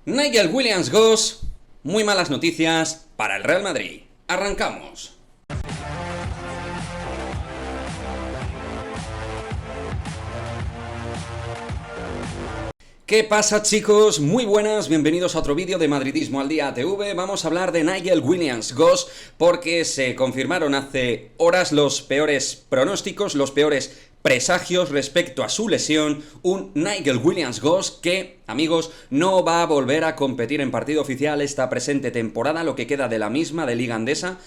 Nigel Williams-Goss, muy malas noticias para el Real Madrid. Arrancamos. ¿Qué pasa, chicos? Muy buenas, bienvenidos a otro vídeo de Madridismo al Día TV. Vamos a hablar de Nigel Williams-Goss porque se confirmaron hace horas los peores pronósticos, los peores presagios respecto a su lesión. Un Nigel Williams-Goss que, amigos, no va a volver a competir en partido oficial esta presente temporada, lo que queda de la misma de Liga Andesa.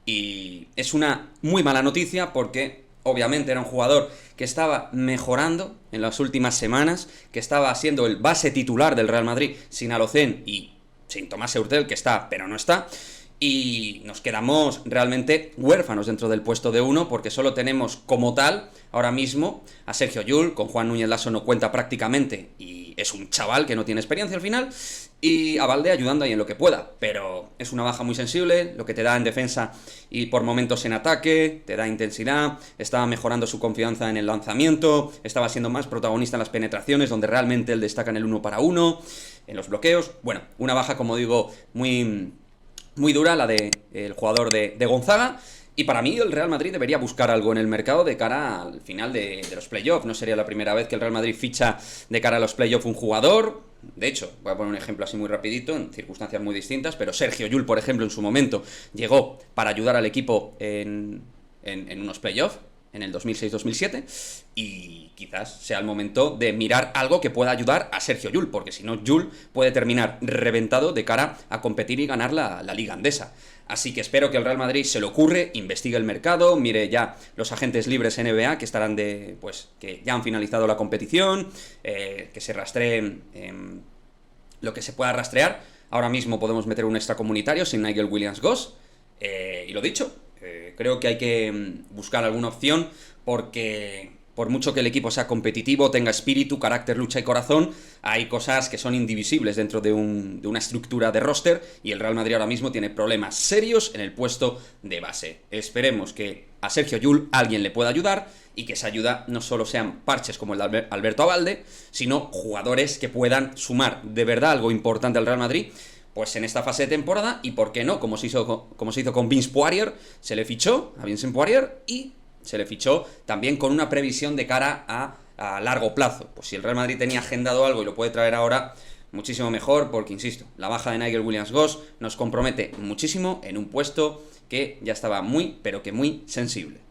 Y es una muy mala noticia porque obviamente era un jugador que estaba mejorando en las últimas semanas, que estaba siendo el base titular del Real Madrid sin Alocen y sin Tomás Heurtel, que está, pero no está. Y nos quedamos realmente huérfanos dentro del puesto de uno, porque solo tenemos como tal, ahora mismo, a Sergio Llull. Con Juan Núñez Lasso no cuenta prácticamente, y es un chaval que no tiene experiencia al final, y a Balde ayudando ahí en lo que pueda, pero es una baja muy sensible, lo que te da en defensa y por momentos en ataque, te da intensidad, estaba mejorando su confianza en el lanzamiento, estaba siendo más protagonista en las penetraciones, donde realmente él destaca en el 1 para 1, en los bloqueos. Bueno, una baja, como digo, muy dura, la del jugador de Gonzaga. Y para mí el Real Madrid debería buscar algo en el mercado de cara al final de los playoffs. No sería la primera vez que el Real Madrid ficha de cara a los playoffs un jugador. De hecho, voy a poner un ejemplo así muy rapidito, en circunstancias muy distintas, pero Sergio Llull, por ejemplo, en su momento llegó para ayudar al equipo en unos playoffs, en el 2006-2007, y quizás sea el momento de mirar algo que pueda ayudar a Sergio Llull, porque si no, Llull puede terminar reventado de cara a competir y ganar la Liga Andesa. Así que espero que el Real Madrid se le ocurre, investigue el mercado, mire ya los agentes libres NBA que estarán que ya han finalizado la competición, que se rastreen lo que se pueda rastrear. Ahora mismo podemos meter un extracomunitario sin Nigel Williams-Goss, y lo dicho, creo que hay que buscar alguna opción, porque por mucho que el equipo sea competitivo, tenga espíritu, carácter, lucha y corazón, hay cosas que son indivisibles dentro de una estructura de roster, y el Real Madrid ahora mismo tiene problemas serios en el puesto de base. Esperemos que a Sergio Llull alguien le pueda ayudar, y que esa ayuda no solo sean parches como el de Alberto Abalde, sino jugadores que puedan sumar de verdad algo importante al Real Madrid, pues en esta fase de temporada. Y por qué no, como se hizo con Vince Poirier, se le fichó a Vincent Poirier y se le fichó también con una previsión de cara a largo plazo. Pues si el Real Madrid tenía agendado algo y lo puede traer ahora, muchísimo mejor, porque insisto, la baja de Nigel Williams-Goss nos compromete muchísimo en un puesto que ya estaba muy, pero que muy sensible.